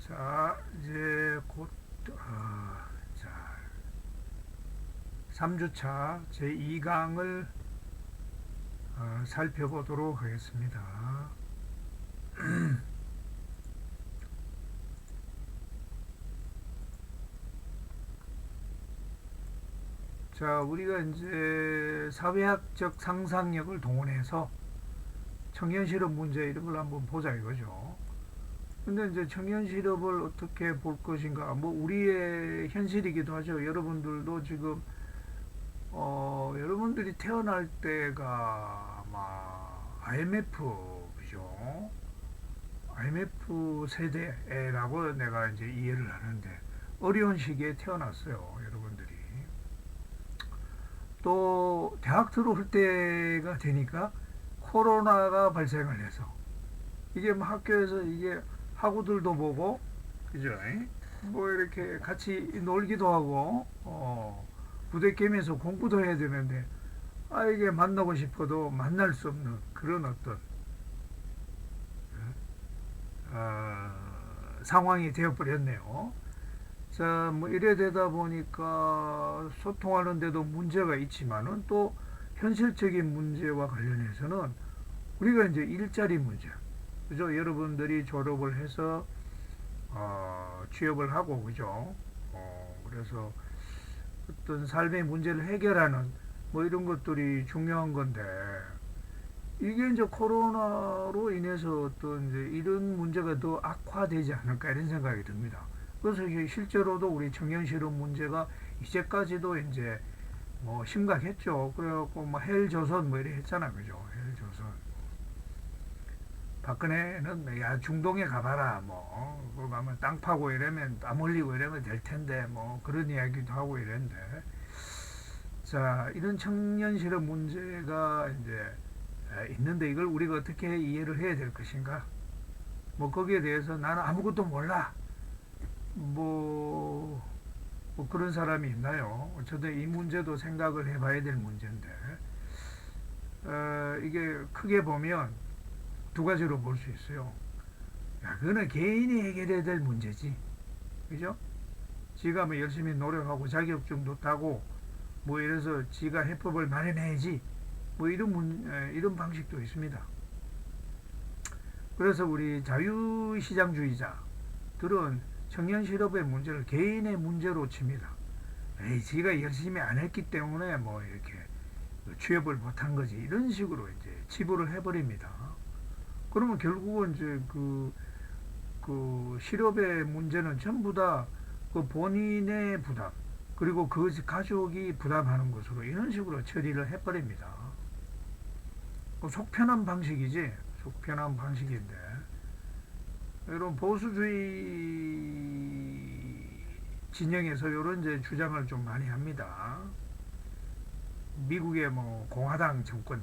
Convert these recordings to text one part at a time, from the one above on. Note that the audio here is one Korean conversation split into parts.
자, 이제 곧, 자, 3주차 제2강을 살펴보도록 하겠습니다. 자, 우리가 이제 사회학적 상상력을 동원해서 청년 실업 문제 이런 걸 한번 보자 이거죠. 근데 이제 청년 실업을 어떻게 볼 것인가, 뭐 우리의 현실이기도 하죠. 여러분들도 지금 여러분들이 태어날 때가 아마 IMF 그죠? IMF 세대라고 내가 이제 이해를 하는데 어려운 시기에 태어났어요, 여러분들이. 또 대학 들어올 때가 되니까 코로나가 발생을 해서 이게 뭐 학교에서 이게 학우들도 보고 그죠? 뭐 이렇게 같이 놀기도 하고 부대끼면서 공부도 해야 되는데 이게 만나고 싶어도 만날 수 없는 그런 어떤 어, 상황이 되어버렸네요. 자, 뭐 이래 되다 보니까 소통하는데도 문제가 있지만은 또 현실적인 문제와 관련해서는 우리가 이제 일자리 문제, 그죠? 여러분들이 졸업을 해서 취업을 하고 그죠? 그래서 어떤 삶의 문제를 해결하는 뭐 이런 것들이 중요한 건데 이게 이제 코로나로 인해서 어떤 이제 이런 문제가 더 악화되지 않을까 이런 생각이 듭니다. 그래서 실제로도 우리 청년 실업 문제가 이제까지도 이제 뭐 심각했죠. 그래갖고 뭐 헬조선 뭐 이래 했잖아, 그죠? 헬조선. 박근혜는 야 중동에 가봐라 뭐 그거 가면 땅 파고 이러면 땀 흘리고 이러면 될 텐데 뭐 그런 이야기도 하고 이랬는데 자 이런 청년 실업 문제가 이제 있는데 이걸 우리가 어떻게 이해를 해야 될 것인가? 뭐 거기에 대해서 나는 아무것도 몰라. 뭐, 뭐 그런 사람이 있나요? 어쨌든 이 문제도 생각을 해봐야 될 문제인데 이게 크게 보면 두 가지로 볼 수 있어요. 야, 그거는 개인이 해결해야 될 문제지, 그죠? 지가 뭐 열심히 노력하고 자격증도 따고 뭐 이래서 지가 해법을 마련해야지. 뭐 이런 방식도 있습니다. 그래서 우리 자유시장주의자들은 청년 실업의 문제를 개인의 문제로 칩니다. 에이, 지가 열심히 안 했기 때문에 뭐 이렇게 취업을 못한 거지. 이런 식으로 이제 치부를 해버립니다. 그러면 결국은 이제 그 실업의 문제는 전부 다 그 본인의 부담, 그리고 그 가족이 부담하는 것으로 이런 식으로 처리를 해버립니다. 속편한 방식이지, 속편한 방식인데, 이런 보수주의 진영에서 이런 이제 주장을 좀 많이 합니다. 미국의 뭐 공화당 정권,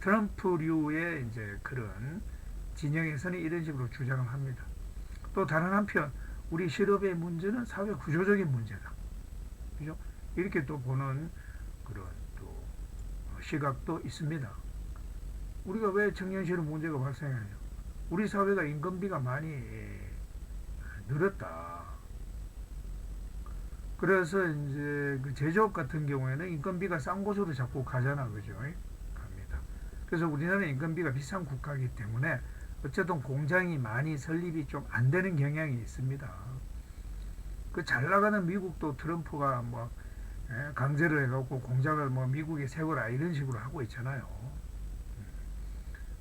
트럼프류의 이제 그런 진영에서는 이런 식으로 주장을 합니다. 또 다른 한편 우리 실업의 문제는 사회 구조적인 문제다. 그죠? 이렇게 또 보는 그런 또 시각도 있습니다. 우리가 왜 청년 실업 문제가 발생하냐? 우리 사회가 인건비가 많이 늘었다. 그래서 이제 그 제조업 같은 경우에는 인건비가 싼 곳으로 자꾸 가잖아, 그죠? 갑니다. 그래서 우리나라는 인건비가 비싼 국가이기 때문에 어쨌든 공장이 많이 설립이 좀 안 되는 경향이 있습니다. 그 잘 나가는 미국도 트럼프가 뭐 강제를 해갖고 공장을 뭐 미국에 세워라 이런 식으로 하고 있잖아요.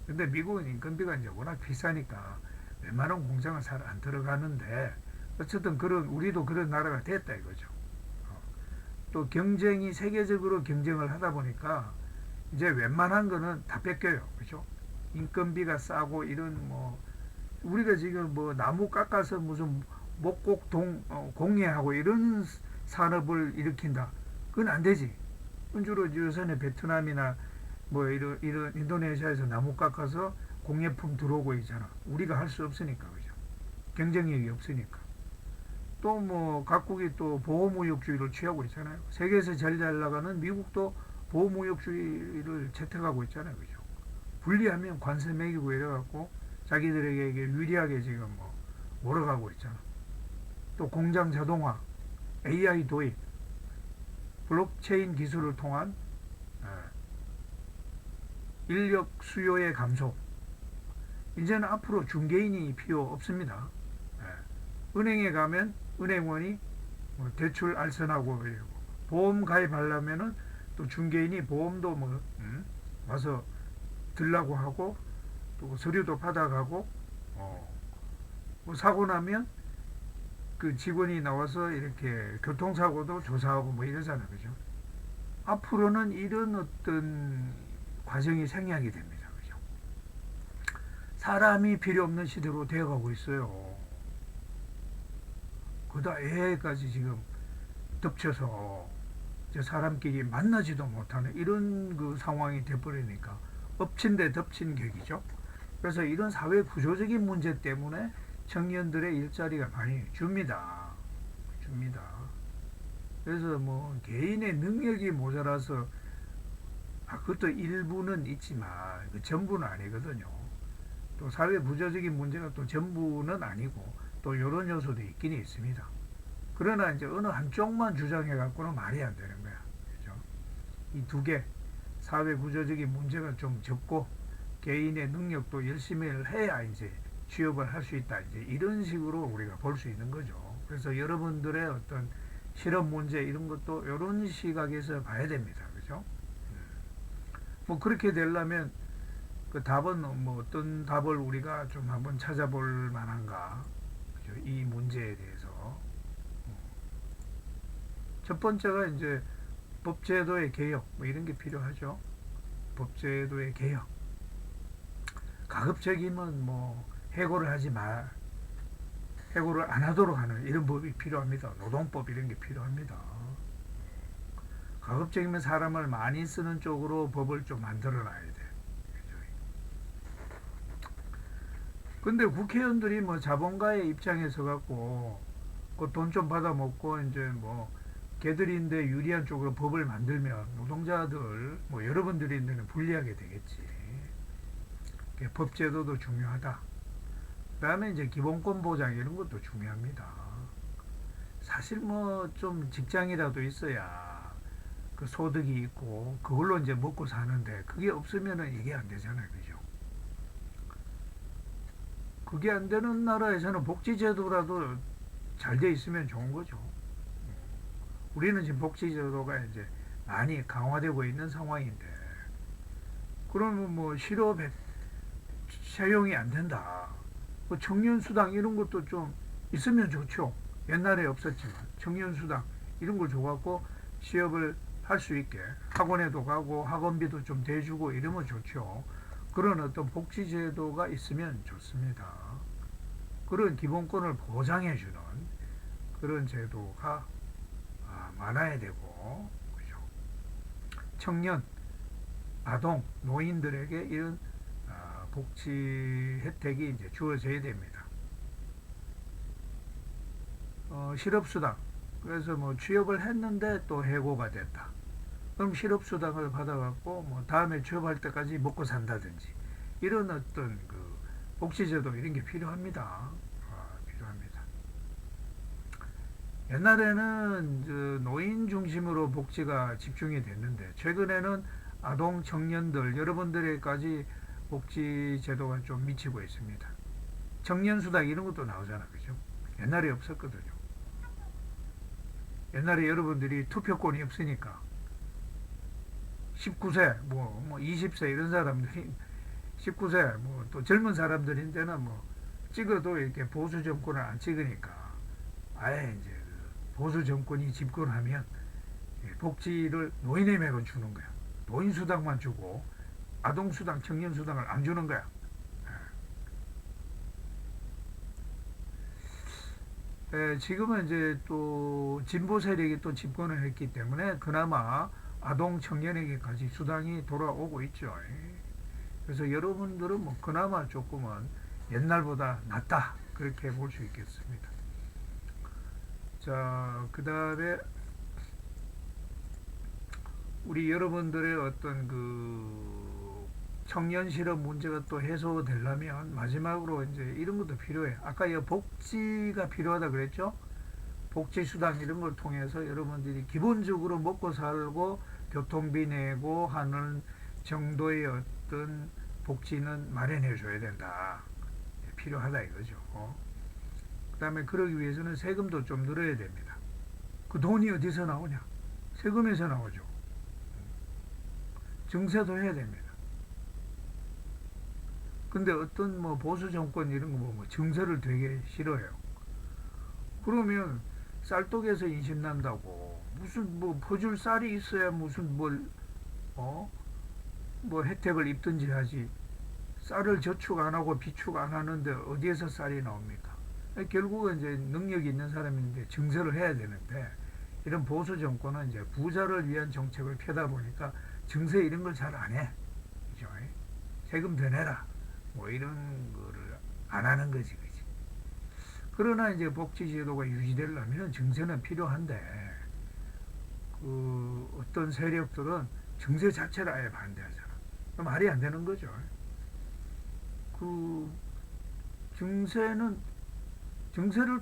근데 미국은 인건비가 이제 워낙 비싸니까 웬만한 공장은 잘 안 들어가는데 어쨌든 그런 우리도 그런 나라가 됐다 이거죠. 또 경쟁이 세계적으로 경쟁을 하다 보니까 이제 웬만한 거는 다 뺏겨요, 그죠? 인건비가 싸고 이런 뭐 우리가 지금 뭐 나무 깎아서 무슨 목곡 공예하고 이런 산업을 일으킨다. 그건 안 되지. 주로 요새는 베트남이나 뭐 이런 인도네시아에서 나무 깎아서 공예품 들어오고 있잖아. 우리가 할 수 없으니까 그죠? 경쟁력이 없으니까. 또 뭐 각국이 또 보호무역주의를 취하고 있잖아요. 세계에서 제일 잘 나가는 미국도 보호무역주의를 채택하고 있잖아요, 그죠? 분리하면 관세 매기고 이래갖고 자기들에게 유리하게 지금 뭐 몰아가고 있잖아. 또 공장 자동화, AI 도입, 블록체인 기술을 통한 인력 수요의 감소. 이제는 앞으로 중개인이 필요 없습니다. 은행에 가면 은행원이 대출 알선하고, 보험 가입하려면은 또 중개인이 보험도 와서 들라고 하고, 또 서류도 받아가고, 뭐 사고 나면 그 직원이 나와서 이렇게 교통사고도 조사하고 뭐 이러잖아요. 그죠? 앞으로는 이런 어떤 과정이 생략이 됩니다. 그죠? 사람이 필요 없는 시대로 되어가고 있어요. 그다 AI까지 지금 덮쳐서 사람끼리 만나지도 못하는 이런 그 상황이 돼버리니까 엎친 데 덮친 격이죠. 그래서 이런 사회 구조적인 문제 때문에 청년들의 일자리가 많이 줍니다. 그래서 뭐 개인의 능력이 모자라서, 그것도 일부는 있지만 그 전부는 아니거든요. 또 사회 구조적인 문제가 또 전부는 아니고 또 이런 요소도 있긴 있습니다. 그러나 이제 어느 한쪽만 주장해 갖고는 말이 안 되는 거야. 그죠? 이 두 개, 사회 구조적인 문제가 좀 적고 개인의 능력도 열심히 해야 이제 취업을 할 수 있다. 이제 이런 식으로 우리가 볼 수 있는 거죠. 그래서 여러분들의 어떤 실업 문제 이런 것도 이런 시각에서 봐야 됩니다. 그죠? 뭐 그렇게 되려면 그 답은 뭐 어떤 답을 우리가 좀 한번 찾아볼 만한가? 그죠? 이 문제에 대해서. 첫 번째가 이제 법제도의 개혁, 뭐 이런 게 필요하죠. 법제도의 개혁. 가급적이면 뭐 해고를 하지 마, 해고를 안 하도록 하는 이런 법이 필요합니다. 노동법 이런 게 필요합니다. 가급적이면 사람을 많이 쓰는 쪽으로 법을 좀 만들어 놔야 돼. 근데 국회의원들이 뭐 자본가의 입장에 서 갖고 그 돈 좀 받아 먹고 이제 뭐 걔들인데 유리한 쪽으로 법을 만들면 노동자들 뭐 여러분들인데는 불리하게 되겠지. 법제도도 중요하다. 그 다음에 이제 기본권 보장 이런 것도 중요합니다. 사실 뭐 좀 직장이라도 있어야 그 소득이 있고 그걸로 이제 먹고 사는데 그게 없으면은 이게 안 되잖아요. 그죠? 그게 안 되는 나라에서는 복지제도라도 잘 돼 있으면 좋은 거죠. 우리는 지금 복지제도가 이제 많이 강화되고 있는 상황인데, 그러면 뭐 실업에 채용이 안 된다. 뭐 청년수당 이런 것도 좀 있으면 좋죠. 옛날에 없었지만 청년수당 이런 걸 줘갖고 취업을 할 수 있게 학원에도 가고 학원비도 좀 대주고 이러면 좋죠. 그런 어떤 복지제도가 있으면 좋습니다. 그런 기본권을 보장해주는 그런 제도가 많아야 되고, 그죠? 청년, 아동, 노인들에게 이런 복지 혜택이 이제 주어져야 됩니다. 실업수당. 그래서 뭐 취업을 했는데 또 해고가 됐다. 그럼 실업수당을 받아갖고 뭐 다음에 취업할 때까지 먹고 산다든지 이런 어떤 그 복지제도 이런 게 필요합니다. 필요합니다. 옛날에는 노인 중심으로 복지가 집중이 됐는데 최근에는 아동 청년들 여러분들에게까지 복지 제도가 좀 미치고 있습니다. 청년수당 이런 것도 나오잖아. 그죠? 옛날에 없었거든요. 옛날에 여러분들이 투표권이 없으니까 19세, 뭐 20세 이런 사람들이 19세, 뭐 또 젊은 사람들인데는 뭐 찍어도 이렇게 보수 정권을 안 찍으니까 아예 이제 보수 정권이 집권하면 복지를 노인에게만 주는 거야. 노인수당만 주고 아동수당, 청년수당을 안 주는 거야. 지금은 이제 또 진보 세력이 또 집권을 했기 때문에 그나마 아동 청년에게까지 수당이 돌아오고 있죠. 그래서 여러분들은 뭐 그나마 조금은 옛날보다 낫다 그렇게 볼 수 있겠습니다. 자, 그 다음에 우리 여러분들의 어떤 그 청년 실업 문제가 또 해소되려면 마지막으로 이제 이런 것도 필요해요. 아까 이 복지가 필요하다 그랬죠? 복지 수당 이런 걸 통해서 여러분들이 기본적으로 먹고 살고 교통비 내고 하는 정도의 어떤 복지는 마련해 줘야 된다. 필요하다 이거죠. 그 다음에 그러기 위해서는 세금도 좀 늘어야 됩니다. 그 돈이 어디서 나오냐? 세금에서 나오죠. 증세도 해야 됩니다. 근데 어떤 뭐 보수 정권 이런 거 보면 증세를 되게 싫어해요. 그러면 쌀떡에서 인심 난다고 무슨 뭐 퍼줄 쌀이 있어야 무슨 어? 뭐 혜택을 입든지 하지. 쌀을 저축 안 하고 비축 안 하는데 어디에서 쌀이 나옵니까? 결국은 이제 능력이 있는 사람인데 증세를 해야 되는데 이런 보수 정권은 이제 부자를 위한 정책을 펴다 보니까 증세 이런 걸 잘 안 해. 그죠? 세금 더 내라. 뭐 이런 거를 안 하는 거지, 그지? 그러나 이제 복지제도가 유지되려면 증세는 필요한데 그 어떤 세력들은 증세 자체를 아예 반대하잖아. 말이 안 되는 거죠. 그 증세를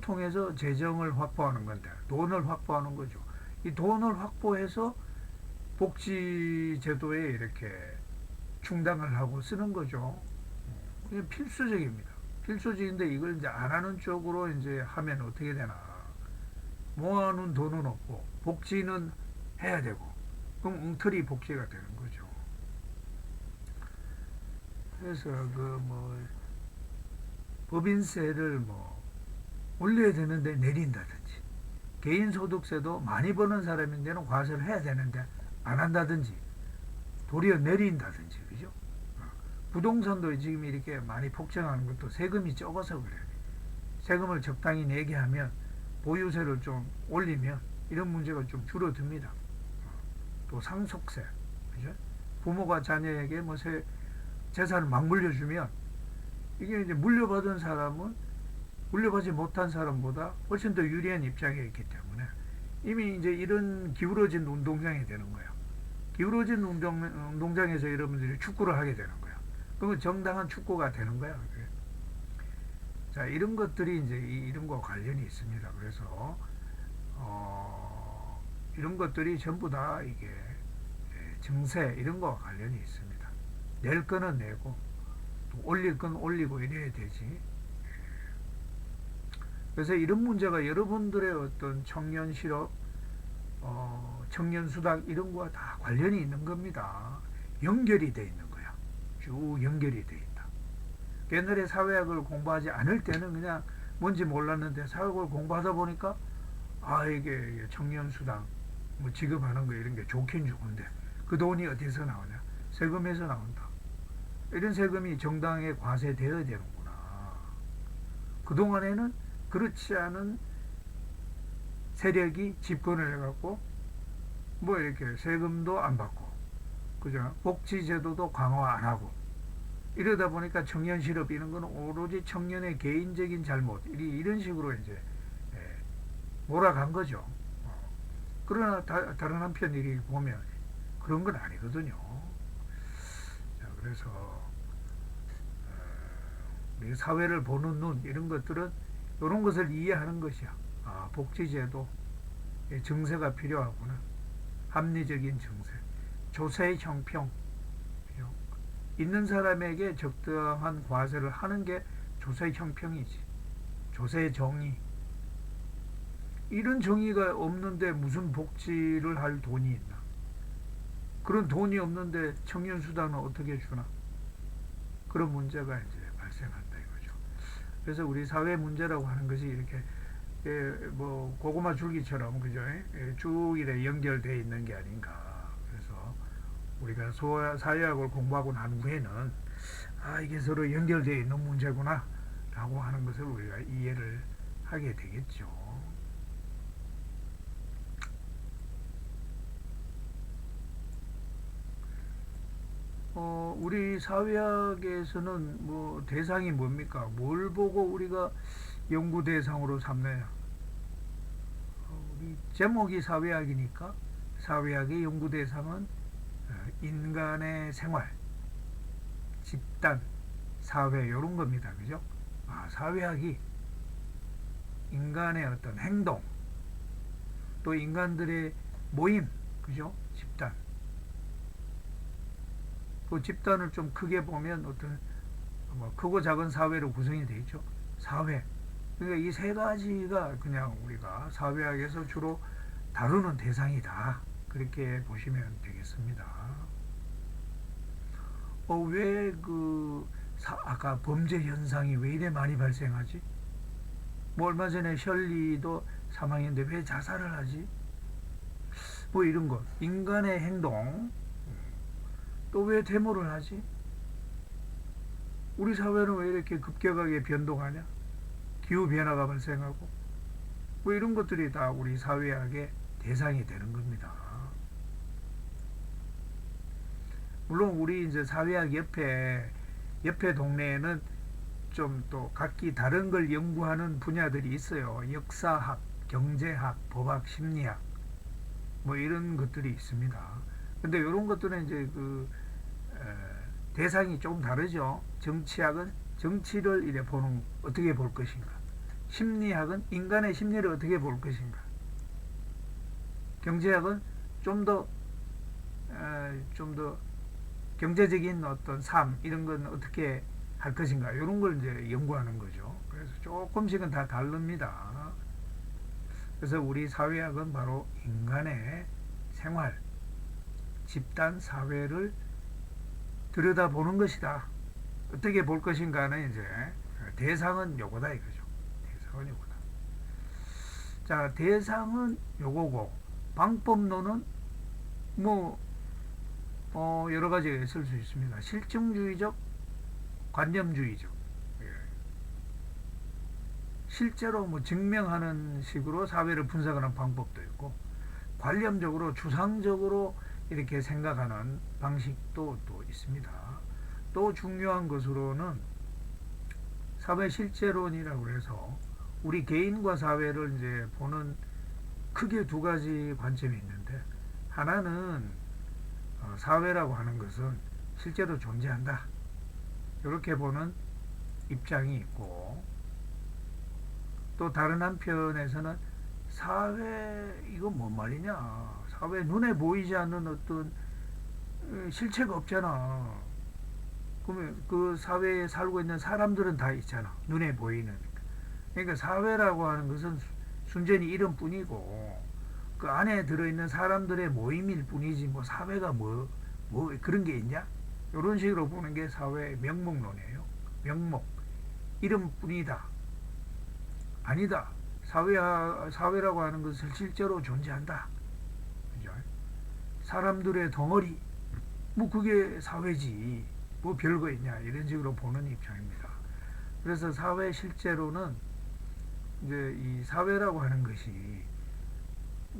통해서 재정을 확보하는 건데 돈을 확보하는 거죠. 이 돈을 확보해서 복지제도에 이렇게 충당을 하고 쓰는 거죠. 그게 필수적입니다. 필수적인데 이걸 이제 안 하는 쪽으로 이제 하면 어떻게 되나. 모아놓은 돈은 없고 복지는 해야 되고 그럼 엉터리 복지가 되는 거죠. 그래서 그 뭐 법인세를 뭐 올려야 되는데 내린다든지 개인소득세도 많이 버는 사람인데는 과세를 해야 되는데 안 한다든지 도리어 내린다든지 그죠? 부동산도 지금 이렇게 많이 폭증하는 것도 세금이 적어서 그래요. 세금을 적당히 내게 하면 보유세를 좀 올리면 이런 문제가 좀 줄어듭니다. 또 상속세, 그죠? 부모가 자녀에게 뭐 재산을 막 물려주면 이게 이제 물려받은 사람은 물려받지 못한 사람보다 훨씬 더 유리한 입장에 있기 때문에 이미 이제 이런 기울어진 운동장이 되는 거예요. 기울어진 운동장에서 여러분들이 축구를 하게 되는 거예요. 그러면 정당한 축구가 되는 거예요. 자, 이런 것들이 이제 이런 거 관련이 있습니다. 그래서 이런 것들이 전부 다 이게 증세 이런 거와 관련이 있습니다. 낼 거는 내고 또 올릴 건 올리고 이래야 되지. 그래서 이런 문제가 여러분들의 어떤 청년 실업, 청년 수당 이런 거와 다 관련이 있는 겁니다. 연결이 돼 있는 거야. 쭉 연결이 돼 있다. 옛날에 사회학을 공부하지 않을 때는 그냥 뭔지 몰랐는데 사회학을 공부하다 보니까 아 이게 청년 수당 뭐 지급하는 거 이런 게 좋긴 좋은데 그 돈이 어디서 나오냐? 세금에서 나온다. 이런 세금이 정당에 과세되어야 되는구나. 그동안에는 그렇지 않은 세력이 집권을 해갖고 뭐 이렇게 세금도 안 받고 그죠? 복지제도도 강화 안 하고 이러다 보니까 청년 실업 이런 건 오로지 청년의 개인적인 잘못 이런 식으로 이제 몰아간 거죠. 그러나 다른 한편 이렇게 보면 그런 건 아니거든요. 자, 그래서 우리 사회를 보는 눈 이런 것들은 이런 것을 이해하는 것이야. 아, 복지제도 증세가 필요하구나. 합리적인 증세, 조세 형평, 있는 사람에게 적당한 과세를 하는 게 조세 형평이지. 조세 정의. 이런 정의가 없는데 무슨 복지를 할 돈이 있나? 그런 돈이 없는데 청년수당은 어떻게 주나? 그런 문제가 이제 발생한다 이거죠. 그래서 우리 사회 문제라고 하는 것이 이렇게 뭐 고구마 줄기처럼 그죠? 쭉 이래 연결되어 있는 게 아닌가. 그래서 우리가 사회학을 공부하고 난 후에는 아 이게 서로 연결되어 있는 문제구나 라고 하는 것을 우리가 이해를 하게 되겠죠. 우리 사회학에서는 뭐 대상이 뭡니까? 뭘 보고 우리가 연구 대상으로 삼느냐? 우리 제목이 사회학이니까 사회학의 연구 대상은 인간의 생활, 집단, 사회 이런 겁니다. 그죠? 사회학이 인간의 어떤 행동, 또 인간들의 모임, 그죠? 집단. 그 집단을 좀 크게 보면 어떤 뭐 크고 작은 사회로 구성이 되어 있죠. 사회. 그러니까 이 세 가지가 그냥 우리가 사회학에서 주로 다루는 대상이다. 그렇게 보시면 되겠습니다. 왜 아까 범죄 현상이 왜 이래 많이 발생하지? 뭐 얼마 전에 셜리도 사망했는데 왜 자살을 하지? 뭐 이런 것. 인간의 행동. 또 왜 데모를 하지? 우리 사회는 왜 이렇게 급격하게 변동하냐? 기후변화가 발생하고. 뭐 이런 것들이 다 우리 사회학의 대상이 되는 겁니다. 물론 우리 이제 사회학 옆에 동네에는 좀 또 각기 다른 걸 연구하는 분야들이 있어요. 역사학, 경제학, 법학, 심리학 뭐 이런 것들이 있습니다. 근데 이런 것들은 이제 대상이 조금 다르죠. 정치학은 정치를 이래 어떻게 볼 것인가. 심리학은 인간의 심리를 어떻게 볼 것인가. 경제학은 좀 더 경제적인 어떤 삶 이런 건 어떻게 할 것인가 이런 걸 이제 연구하는 거죠. 그래서 조금씩은 다 다릅니다. 그래서 우리 사회학은 바로 인간의 생활, 집단, 사회를 들여다보는 것이다. 어떻게 볼 것인가는 이제 대상은 요거다 이거죠. 대상은 요거다. 자, 대상은 요거고 방법론은 뭐 여러 가지가 있을 수 있습니다. 실증주의적, 관념주의적. 실제로 뭐 증명하는 식으로 사회를 분석하는 방법도 있고 관념적으로 추상적으로 이렇게 생각하는 방식도 또 있습니다. 또 중요한 것으로는 사회 실제론이라고 해서 우리 개인과 사회를 이제 보는 크게 두 가지 관점이 있는데 하나는 사회라고 하는 것은 실제로 존재한다. 이렇게 보는 입장이 있고 또 다른 한편에서는 사회 이거 뭔 말이냐. 사회 눈에 보이지 않는 어떤 실체가 없잖아. 그러면 그 사회에 살고 있는 사람들은 다 있잖아. 눈에 보이는. 그러니까 사회라고 하는 것은 순전히 이름뿐이고 그 안에 들어있는 사람들의 모임일 뿐이지 뭐 사회가 뭐 그런 게 있냐? 이런 식으로 보는 게 사회의 명목론이에요. 명목. 이름뿐이다. 아니다. 사회라고 하는 것은 실제로 존재한다. 그죠? 사람들의 덩어리. 뭐 그게 사회지. 뭐 별거 있냐. 이런 식으로 보는 입장입니다. 그래서 사회 실제로는 이제 이 사회라고 하는 것이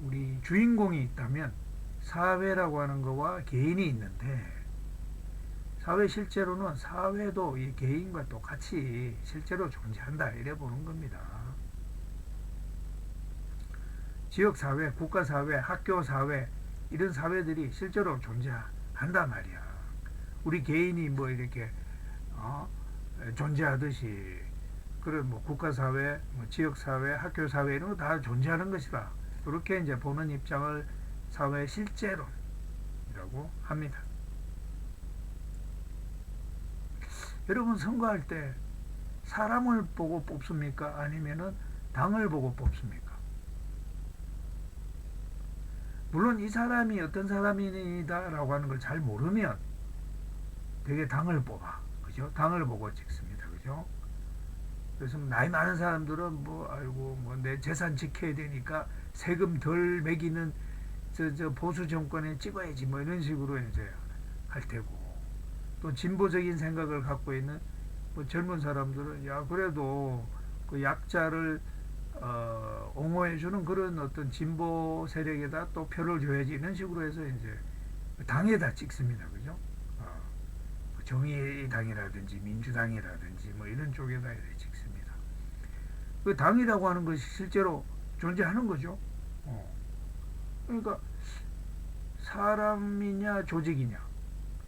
우리 주인공이 있다면 사회라고 하는 거와 개인이 있는데 사회 실제로는 사회도 이 개인과 똑같이 실제로 존재한다 이래 보는 겁니다. 지역사회, 국가사회, 학교사회 이런 사회들이 실제로 존재한단 말이야. 우리 개인이 뭐 이렇게 존재하듯이 그런 뭐 국가사회, 뭐 지역사회, 학교사회 이런 거 다 존재하는 것이다. 이렇게 이제 보는 입장을 사회 실제론이라고 합니다. 여러분 선거할 때 사람을 보고 뽑습니까? 아니면은 당을 보고 뽑습니까? 물론 이 사람이 어떤 사람이다라고 하는 걸 잘 모르면 되게 당을 뽑아. 그죠? 당을 보고 찍습니다. 그죠? 그래서 나이 많은 사람들은 뭐 내 재산 지켜야 되니까 세금 덜 매기는 저 보수 정권에 찍어야지 뭐 이런 식으로 이제 할 테고 또 진보적인 생각을 갖고 있는 뭐 젊은 사람들은 야 그래도 그 약자를 옹호해주는 그런 어떤 진보 세력에다 또 표를 줘야지 이런 식으로 해서 이제 당에다 찍습니다. 그죠? 정의당이라든지 민주당이라든지 뭐 이런 쪽에다 찍습니다. 그 당이라고 하는 것이 실제로 존재하는 거죠. 그러니까 사람이냐 조직이냐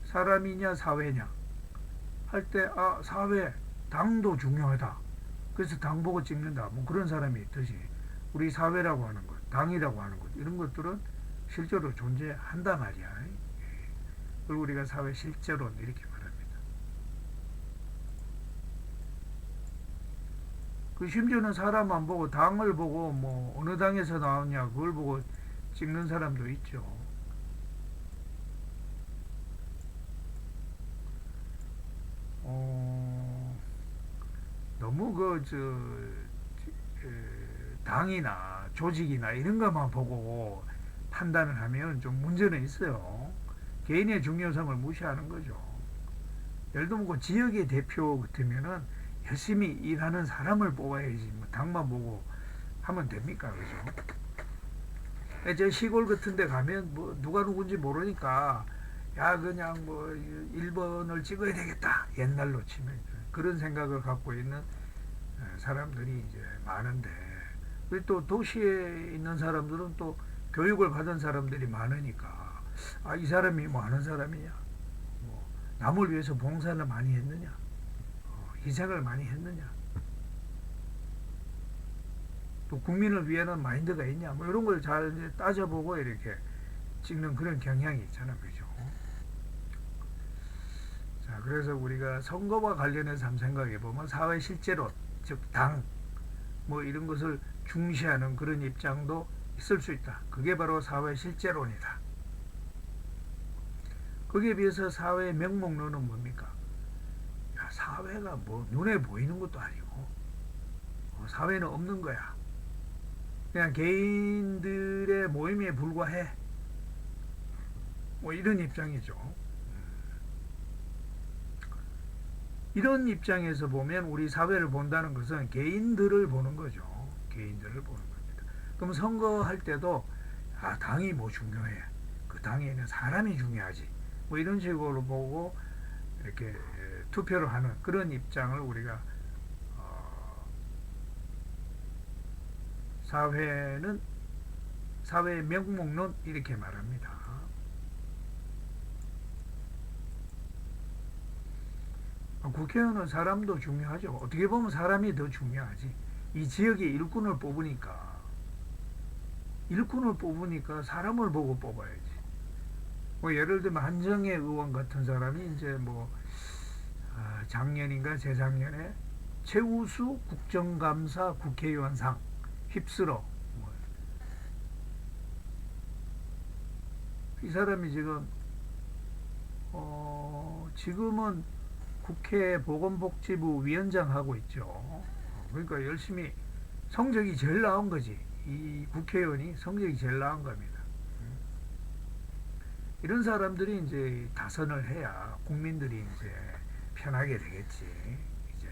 사람이냐 사회냐 때, 아, 사회, 당도 중요하다. 그래서 당 보고 찍는다. 뭐 그런 사람이 있듯이 우리 사회라고 하는 것, 당이라고 하는 것, 이런 것들은 실제로 존재한다 말이야. 그걸 우리가 사회 실제론 이렇게 말합니다. 그 심지어는 사람 안 보고 당을 보고 뭐 어느 당에서 나왔냐 그걸 보고 찍는 사람도 있죠. 너무 당이나 조직이나 이런 것만 보고 판단을 하면 좀 문제는 있어요. 개인의 중요성을 무시하는 거죠. 예를 들면 그 지역의 대표 같으면은 열심히 일하는 사람을 뽑아야지 뭐 당만 보고 하면 됩니까? 그죠? 저 시골 같은 데 가면 뭐 누가 누군지 모르니까 야 그냥 뭐 1번을 찍어야 되겠다 옛날로 치면 그런 생각을 갖고 있는 사람들이 이제 많은데 또 도시에 있는 사람들은 또 교육을 받은 사람들이 많으니까 아, 이 사람이 뭐 하는 사람이냐 뭐 남을 위해서 봉사를 많이 했느냐 희생을 많이 했느냐 또 국민을 위하는 마인드가 있냐 뭐 이런 걸 잘 따져보고 이렇게 찍는 그런 경향이 있잖아 그죠. 자 그래서 우리가 선거와 관련해서 한번 생각해 보면 사회 실제로 즉 당 뭐 이런 것을 중시하는 그런 입장도 있을 수 있다. 그게 바로 사회 실제론이다. 거기에 비해서 사회의 명목론은 뭡니까? 야, 사회가 뭐 눈에 보이는 것도 아니고 사회는 없는 거야. 그냥 개인들의 모임에 불과해. 뭐 이런 입장이죠. 이런 입장에서 보면 우리 사회를 본다는 것은 개인들을 보는 거죠. 개인들을 보는 겁니다. 그럼 선거할 때도 아, 당이 뭐 중요해. 그 당에는 사람이 중요하지. 뭐 이런 식으로 보고 이렇게 투표를 하는 그런 입장을 우리가 사회는 사회의 명목론 이렇게 말합니다. 국회의원은 사람도 중요하죠. 어떻게 보면 사람이 더 중요하지. 이 지역의 일꾼을 뽑으니까 사람을 보고 뽑아야지. 뭐 예를 들면 한정혜 의원 같은 사람이 이제 뭐 작년인가 재작년에 최우수 국정감사 국회의원상 휩쓸어 이 사람이 지금은 국회 보건복지부 위원장 하고 있죠. 그러니까 열심히 성적이 제일 나은 거지. 이 국회의원이 성적이 제일 나은 겁니다. 이런 사람들이 이제 다선을 해야 국민들이 이제 편하게 되겠지. 이제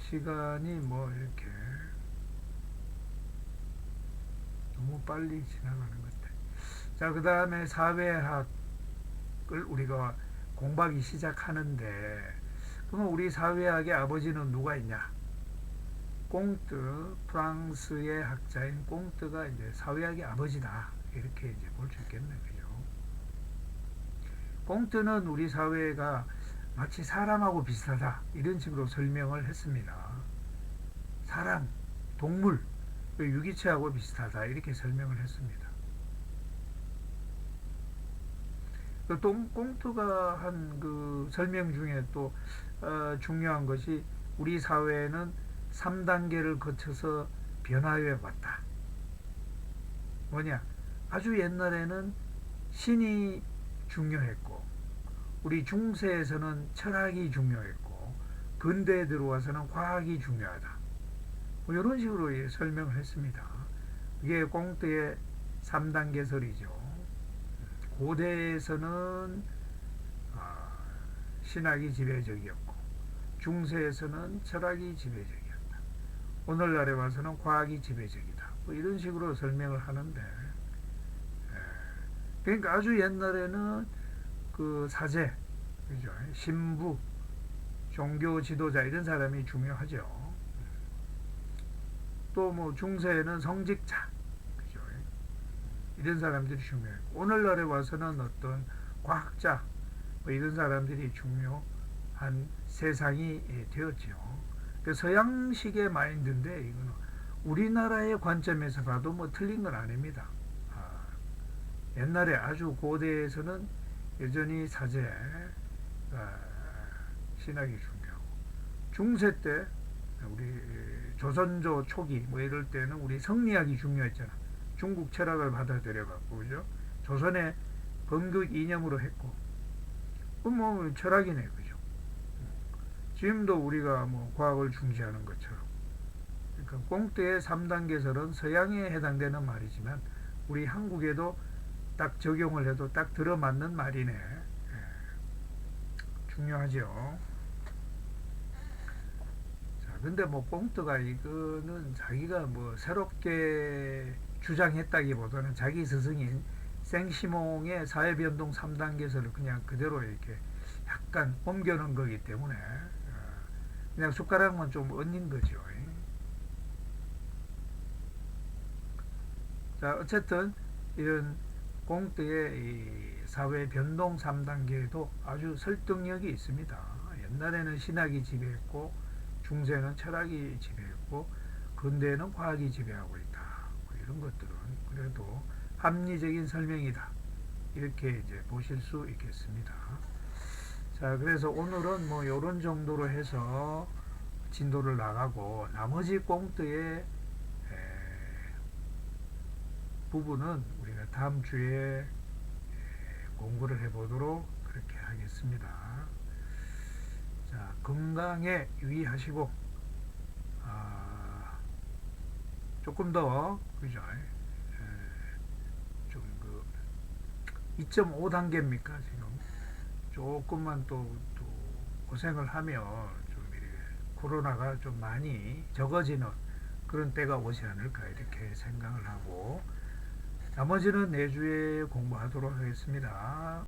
시간이 뭐 이렇게 너무 빨리 지나가는 것 같아. 자, 그 다음에 사회학을 우리가 공부하기 시작하는데, 그러면 우리 사회학의 아버지는 누가 있냐? 꽁트, 프랑스의 학자인 꽁트가 이제 사회학의 아버지다. 이렇게 이제 볼 수 있겠네, 그죠? 꽁트는 우리 사회가 마치 사람하고 비슷하다. 이런 식으로 설명을 했습니다. 사람, 동물, 유기체하고 비슷하다 이렇게 설명을 했습니다. 꽁트가 한 그 설명 중에 또 중요한 것이 우리 사회는 3단계를 거쳐서 변화해 왔다. 뭐냐? 아주 옛날에는 신이 중요했고 우리 중세에서는 철학이 중요했고 근대에 들어와서는 과학이 중요하다. 뭐 이런 식으로 설명을 했습니다. 이게 꽁트의 3단계설이죠. 고대에서는 신학이 지배적이었고 중세에서는 철학이 지배적이었다. 오늘날에 와서는 과학이 지배적이다. 뭐 이런 식으로 설명을 하는데 그러니까 아주 옛날에는 그 사제, 그죠? 신부, 종교 지도자 이런 사람이 중요하죠. 또 뭐 중세에는 성직자, 이런 사람들이 중요해요. 오늘날에 와서는 어떤 과학자 뭐 이런 사람들이 중요한 세상이 되었죠. 그 서양식의 마인드인데 이거는 우리나라의 관점에서 봐도 뭐 틀린 건 아닙니다. 옛날에 아주 고대에서는 여전히 사제 신학이 중요하고 중세 때 우리 조선조 초기 뭐 이럴 때는 우리 성리학이 중요했잖아. 중국 철학을 받아들여 갖고 그죠? 조선의 건국 이념으로 했고 뭐 철학이네 그죠? 지금도 우리가 뭐 과학을 중시하는 것처럼 그러니까 꽁트의 3단계설은 서양에 해당되는 말이지만 우리 한국에도 딱 적용을 해도 딱 들어맞는 말이네. 중요하죠. 자, 근데 뭐 꽁트가 이거는 자기가 뭐 새롭게 주장했다기보다는 자기 스승인 생시몽의 사회변동 3단계설을 그냥 그대로 이렇게 약간 옮겨놓은 거기 때문에 그냥 숟가락만 좀 얹는 거죠. 자, 어쨌든 이런 공트의 이 사회 변동 3단계에도 아주 설득력이 있습니다. 옛날에는 신학이 지배했고 중세는 철학이 지배했고 근대에는 과학이 지배하고 있다. 뭐 이런 것들은 그래도 합리적인 설명이다. 이렇게 이제 보실 수 있겠습니다. 자, 그래서 오늘은 뭐 이런 정도로 해서 진도를 나가고 나머지 꽁트의 부분은 우리가 다음 주에 공부를 해보도록 그렇게 하겠습니다. 자, 건강에 유의하시고 조금 더 그죠? 좀 그 2.5단계입니까 지금 조금만 또 고생을 하면 좀 이렇게 코로나가 좀 많이 적어지는 그런 때가 오지 않을까 이렇게 생각을 하고 나머지는 내주에 공부하도록 하겠습니다.